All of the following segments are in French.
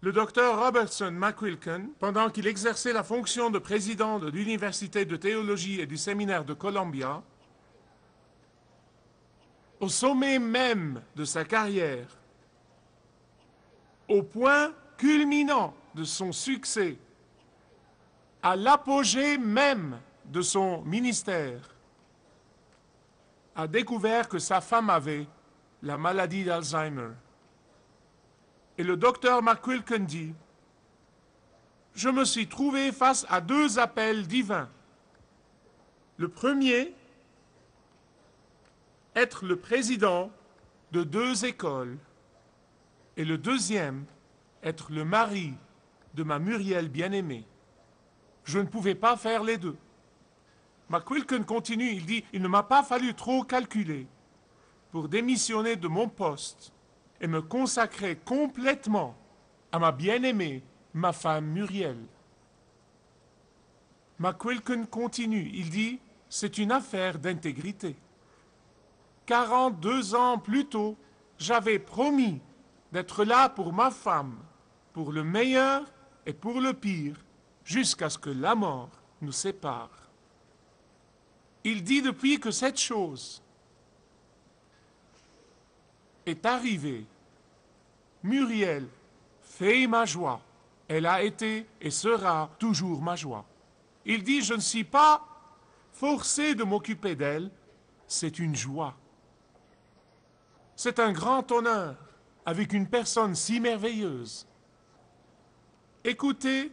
Le docteur Robertson McQuilkin, pendant qu'il exerçait la fonction de président de l'Université de théologie et du séminaire de Columbia, au sommet même de sa carrière, au point culminant de son succès, à l'apogée même de son ministère, a découvert que sa femme avait la maladie d'Alzheimer. Et le docteur McQuilkin dit, « Je me suis trouvé face à deux appels divins. Le premier, être le président de deux écoles. Et le deuxième, être le mari de ma Muriel bien-aimée. Je ne pouvais pas faire les deux. » McQuilkin continue, il dit, « Il ne m'a pas fallu trop calculer pour démissionner de mon poste et me consacrer complètement à ma bien-aimée, ma femme Muriel. » McQuilkin continue, il dit, « C'est une affaire d'intégrité. 42 ans plus tôt, j'avais promis d'être là pour ma femme, pour le meilleur et pour le pire, jusqu'à ce que la mort nous sépare. » Il dit depuis que cette chose est arrivée, Muriel fait ma joie. Elle a été et sera toujours ma joie. Il dit, je ne suis pas forcé de m'occuper d'elle, c'est une joie. C'est un grand honneur avec une personne si merveilleuse. Écoutez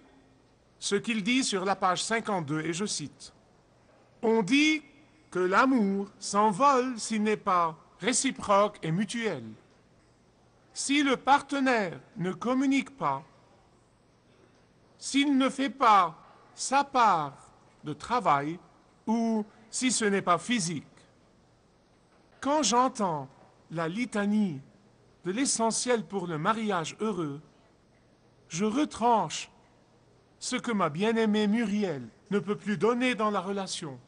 ce qu'il dit sur la page 52, et je cite. « On dit que l'amour s'envole s'il n'est pas réciproque et mutuel. Si le partenaire ne communique pas, s'il ne fait pas sa part de travail ou si ce n'est pas physique. Quand j'entends la litanie de l'essentiel pour le mariage heureux, je retranche ce que ma bien-aimée Muriel ne peut plus donner dans la relation.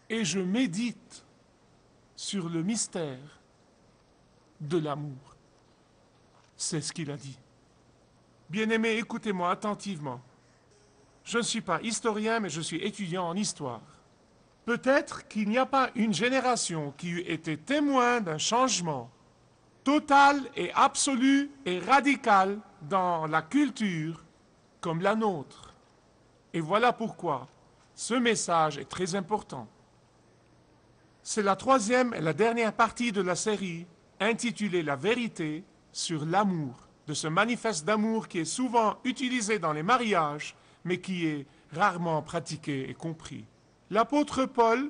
Et je médite sur le mystère de l'amour. » C'est ce qu'il a dit. Bien-aimés, écoutez-moi attentivement. Je ne suis pas historien, mais je suis étudiant en histoire. Peut-être qu'il n'y a pas une génération qui eût été témoin d'un changement total et absolu et radical dans la culture comme la nôtre. Et voilà pourquoi ce message est très important. C'est la troisième et la dernière partie de la série intitulée « La vérité sur l'amour », de ce manifeste d'amour qui est souvent utilisé dans les mariages, mais qui est rarement pratiqué et compris. L'apôtre Paul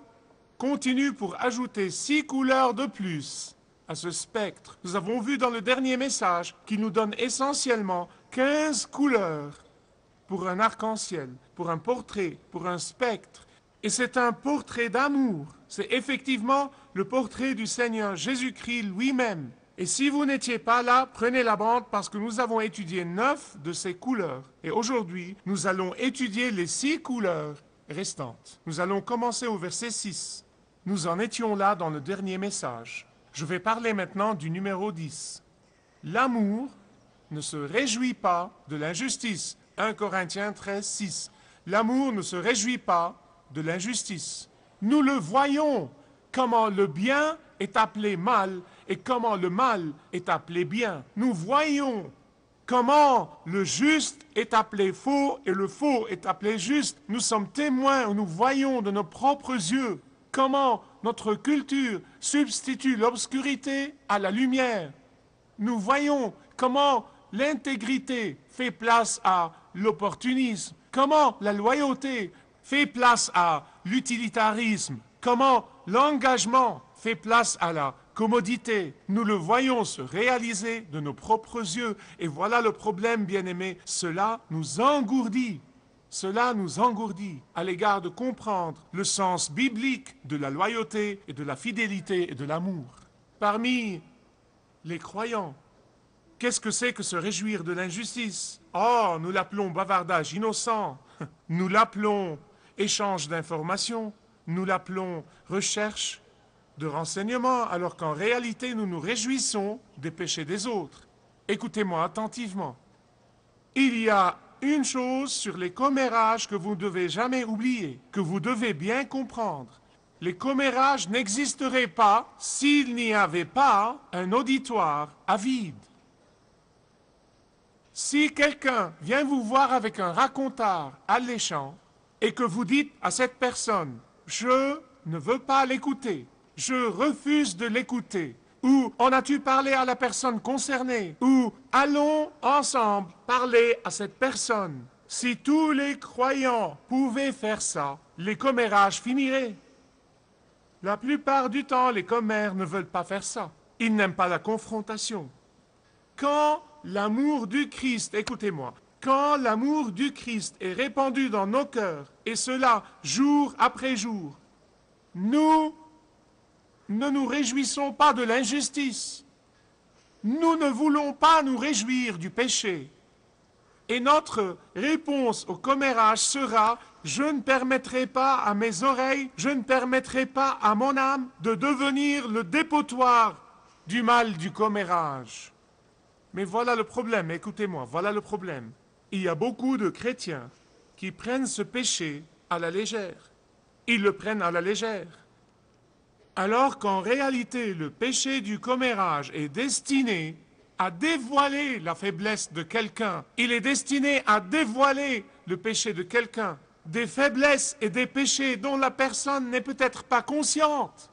continue pour ajouter 6 couleurs de plus à ce spectre. Nous avons vu dans le dernier message qu'il nous donne essentiellement 15 couleurs pour un arc-en-ciel, pour un portrait, pour un spectre. Et c'est un portrait d'amour. C'est effectivement le portrait du Seigneur Jésus-Christ lui-même. Et si vous n'étiez pas là, prenez la bande parce que nous avons étudié 9 de ces couleurs. Et aujourd'hui, nous allons étudier les 6 couleurs restantes. Nous allons commencer au verset 6. Nous en étions là dans le dernier message. Je vais parler maintenant du numéro 10. L'amour ne se réjouit pas de l'injustice. 1 Corinthiens 13, 6. L'amour ne se réjouit pas de l'injustice. Nous le voyons, comment le bien est appelé mal et comment le mal est appelé bien. Nous voyons comment le juste est appelé faux et le faux est appelé juste. Nous sommes témoins, nous voyons de nos propres yeux comment notre culture substitue l'obscurité à la lumière. Nous voyons comment l'intégrité fait place à l'opportunisme, comment la loyauté fait place à l'utilitarisme, comment l'engagement fait place à la commodité. Nous le voyons se réaliser de nos propres yeux. Et voilà le problème, bien-aimés. Cela nous engourdit. Cela nous engourdit à l'égard de comprendre le sens biblique de la loyauté et de la fidélité et de l'amour. Parmi les croyants, qu'est-ce que c'est que se réjouir de l'injustice? Oh, nous l'appelons bavardage innocent. Nous l'appelons échange d'informations. nous l'appelons recherche de renseignements, alors qu'en réalité, nous nous réjouissons des péchés des autres. Écoutez-moi attentivement. Il y a une chose sur les commérages que vous ne devez jamais oublier, que vous devez bien comprendre. Les commérages n'existeraient pas s'il n'y avait pas un auditoire avide. Si quelqu'un vient vous voir avec un racontard alléchant et que vous dites à cette personne « Je ne veux pas l'écouter, je refuse de l'écouter » ou « En as-tu parlé à la personne concernée » ou « Allons ensemble parler à cette personne ». Si tous les croyants pouvaient faire ça, les commérages finiraient. La plupart du temps, les commères ne veulent pas faire ça. Ils n'aiment pas la confrontation. Quand l'amour du Christ, écoutez-moi, quand l'amour du Christ est répandu dans nos cœurs, et cela jour après jour, nous ne nous réjouissons pas de l'injustice. Nous ne voulons pas nous réjouir du péché. Et notre réponse au commérage sera « Je ne permettrai pas à mes oreilles, je ne permettrai pas à mon âme de devenir le dépotoir du mal du commérage. » Mais voilà le problème, écoutez-moi, voilà le problème. Il y a beaucoup de chrétiens qui prennent ce péché à la légère. Ils le prennent à la légère. Alors qu'en réalité, le péché du commérage est destiné à dévoiler la faiblesse de quelqu'un. Il est destiné à dévoiler le péché de quelqu'un. Des faiblesses et des péchés dont la personne n'est peut-être pas consciente.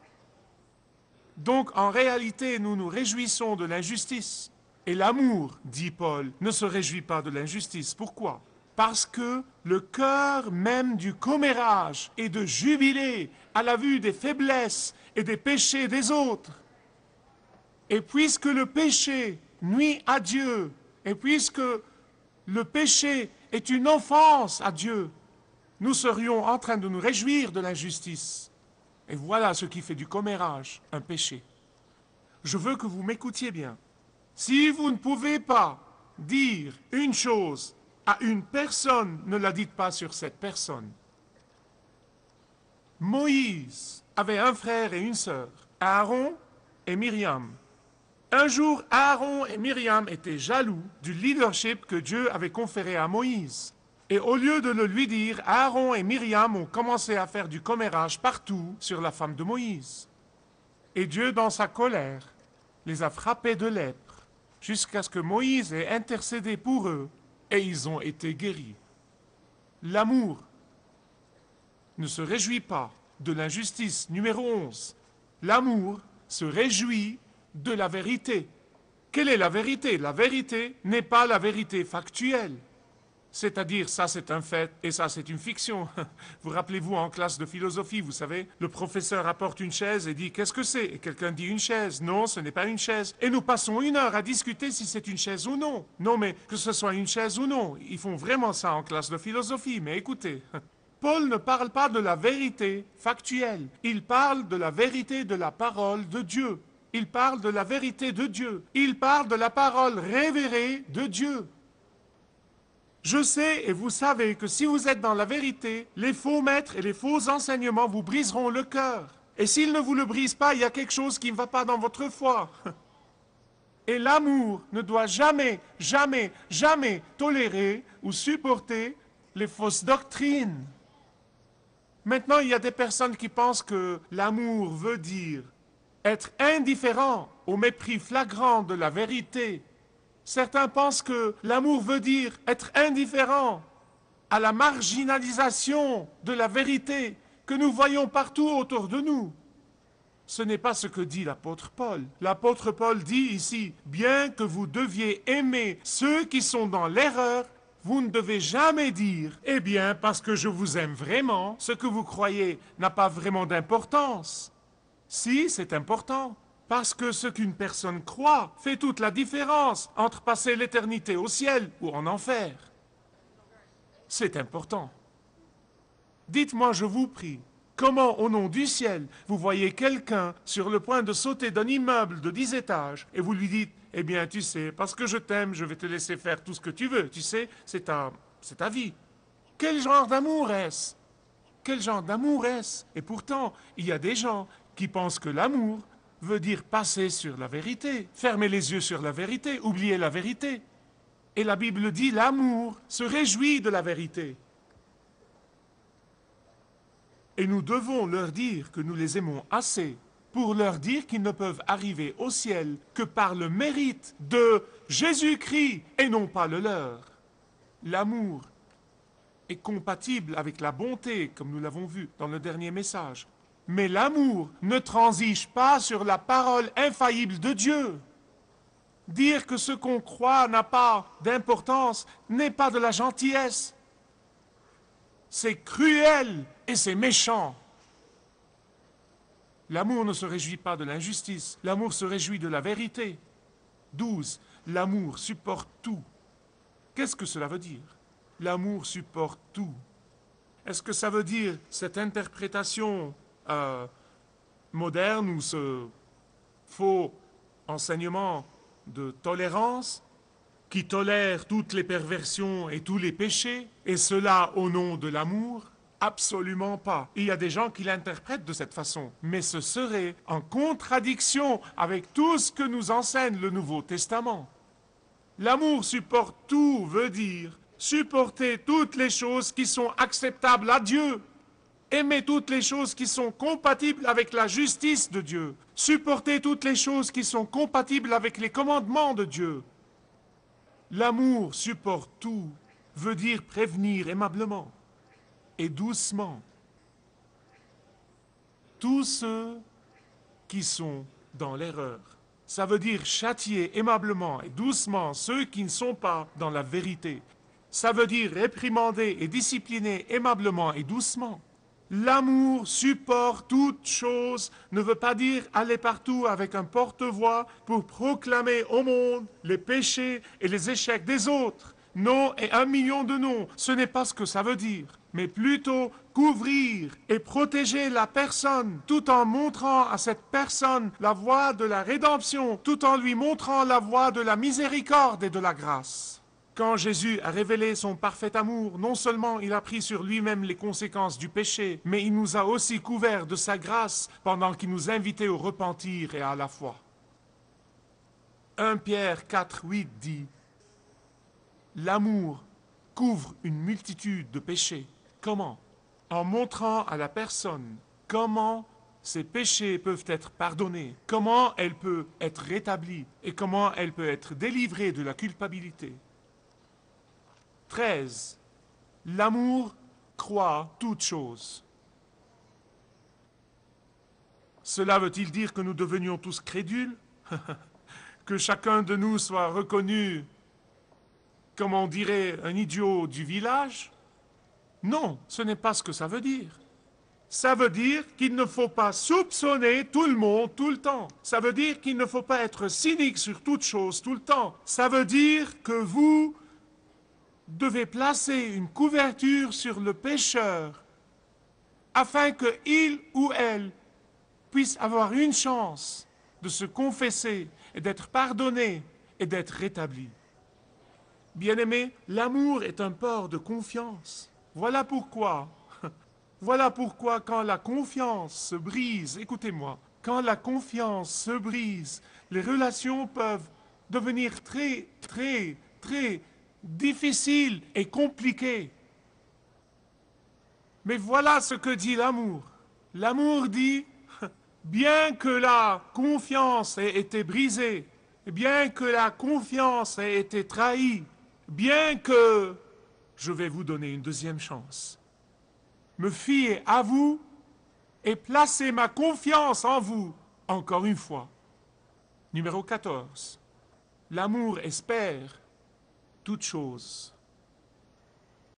Donc, en réalité, nous nous réjouissons de l'injustice. Et l'amour, dit Paul, ne se réjouit pas de l'injustice. Pourquoi? Parce que le cœur même du commérage est de jubiler à la vue des faiblesses et des péchés des autres. Et puisque le péché nuit à Dieu, et puisque le péché est une offense à Dieu, nous serions en train de nous réjouir de l'injustice. Et voilà ce qui fait du commérage un péché. Je veux que vous m'écoutiez bien. Si vous ne pouvez pas dire une chose à une personne, ne la dites pas sur cette personne. Moïse avait un frère et une sœur, Aaron et Myriam. Un jour, Aaron et Myriam étaient jaloux du leadership que Dieu avait conféré à Moïse. Et au lieu de le lui dire, Aaron et Myriam ont commencé à faire du commérage partout sur la femme de Moïse. Et Dieu, dans sa colère, les a frappés de lèpre, jusqu'à ce que Moïse ait intercédé pour eux, et ils ont été guéris. L'amour ne se réjouit pas de l'injustice. Numéro 11. L'amour se réjouit de la vérité. Quelle est la vérité? La vérité n'est pas la vérité factuelle. C'est-à-dire, ça c'est un fait et ça c'est une fiction. Vous rappelez-vous en classe de philosophie, vous savez, le professeur apporte une chaise et dit « Qu'est-ce que c'est ?» Et quelqu'un dit « Une chaise. » Non, ce n'est pas une chaise. Et nous passons 1 heure à discuter si c'est une chaise ou non. Non, mais que ce soit une chaise ou non, ils font vraiment ça en classe de philosophie. Mais écoutez, Paul ne parle pas de la vérité factuelle. Il parle de la vérité de la parole de Dieu. Il parle de la vérité de Dieu. Il parle de la parole révérée de Dieu. Je sais et vous savez que si vous êtes dans la vérité, les faux maîtres et les faux enseignements vous briseront le cœur. Et s'ils ne vous le brisent pas, il y a quelque chose qui ne va pas dans votre foi. Et l'amour ne doit jamais, jamais, jamais tolérer ou supporter les fausses doctrines. Maintenant, il y a des personnes qui pensent que l'amour veut dire être indifférent au mépris flagrant de la vérité. Certains pensent que l'amour veut dire être indifférent à la marginalisation de la vérité que nous voyons partout autour de nous. Ce n'est pas ce que dit l'apôtre Paul. L'apôtre Paul dit ici, bien que vous deviez aimer ceux qui sont dans l'erreur, vous ne devez jamais dire, eh bien, parce que je vous aime vraiment, ce que vous croyez n'a pas vraiment d'importance. Si, c'est important. Parce que ce qu'une personne croit fait toute la différence entre passer l'éternité au ciel ou en enfer. C'est important. Dites-moi, je vous prie, comment au nom du ciel vous voyez quelqu'un sur le point de sauter d'un immeuble de 10 étages et vous lui dites, eh bien tu sais, parce que je t'aime, je vais te laisser faire tout ce que tu veux, tu sais, c'est ta vie. Quel genre d'amour est-ce? Quel genre d'amour est-ce? Et pourtant, il y a des gens qui pensent que l'amour veut dire passer sur la vérité, fermer les yeux sur la vérité, oublier la vérité. Et la Bible dit l'amour se réjouit de la vérité. Et nous devons leur dire que nous les aimons assez pour leur dire qu'ils ne peuvent arriver au ciel que par le mérite de Jésus-Christ et non pas le leur. L'amour est compatible avec la bonté, comme nous l'avons vu dans le dernier message. Mais l'amour ne transige pas sur la parole infaillible de Dieu. Dire que ce qu'on croit n'a pas d'importance n'est pas de la gentillesse. C'est cruel et c'est méchant. L'amour ne se réjouit pas de l'injustice, l'amour se réjouit de la vérité. 12. L'amour supporte tout. Qu'est-ce que cela veut dire? L'amour supporte tout. Est-ce que ça veut dire cette interprétation moderne ou ce faux enseignement de tolérance qui tolère toutes les perversions et tous les péchés, et cela au nom de l'amour? Absolument pas. Il y a des gens qui l'interprètent de cette façon, mais ce serait en contradiction avec tout ce que nous enseigne le Nouveau Testament. L'amour supporte tout veut dire supporter toutes les choses qui sont acceptables à Dieu, aimer toutes les choses qui sont compatibles avec la justice de Dieu, supporter toutes les choses qui sont compatibles avec les commandements de Dieu. L'amour supporte tout veut dire prévenir aimablement et doucement tous ceux qui sont dans l'erreur. Ça veut dire châtier aimablement et doucement ceux qui ne sont pas dans la vérité. Ça veut dire réprimander et discipliner aimablement et doucement. L'amour supporte toute chose ne veut pas dire aller partout avec un porte-voix pour proclamer au monde les péchés et les échecs des autres. Non et 1 million de non, ce n'est pas ce que ça veut dire, mais plutôt couvrir et protéger la personne tout en montrant à cette personne la voie de la rédemption, tout en lui montrant la voie de la miséricorde et de la grâce. Quand Jésus a révélé son parfait amour, non seulement il a pris sur lui-même les conséquences du péché, mais il nous a aussi couverts de sa grâce pendant qu'il nous invitait au repentir et à la foi. 1 Pierre 4, 8 dit « L'amour couvre une multitude de péchés. » Comment? En montrant à la personne comment ses péchés peuvent être pardonnés, comment elle peut être rétablie et comment elle peut être délivrée de la culpabilité. 13. L'amour croit toutes choses. Cela veut-il dire que nous devenions tous crédules? Que chacun de nous soit reconnu, comme on dirait, un idiot du village? Non, ce n'est pas ce que ça veut dire. Ça veut dire qu'il ne faut pas soupçonner tout le monde tout le temps. Ça veut dire qu'il ne faut pas être cynique sur toute chose tout le temps. Ça veut dire que vous devez placer une couverture sur le pécheur afin qu'il ou elle puisse avoir une chance de se confesser et d'être pardonné et d'être rétabli. Bien-aimés, l'amour est un port de confiance. Voilà pourquoi quand la confiance se brise, écoutez-moi, quand la confiance se brise, les relations peuvent devenir très difficiles et compliquées. Mais voilà ce que dit l'amour. L'amour dit, bien que la confiance ait été brisée, bien que la confiance ait été trahie, bien que je vais vous donner une deuxième chance. Me fier à vous et placer ma confiance en vous, encore une fois. Numéro 14. L'amour espère toute chose.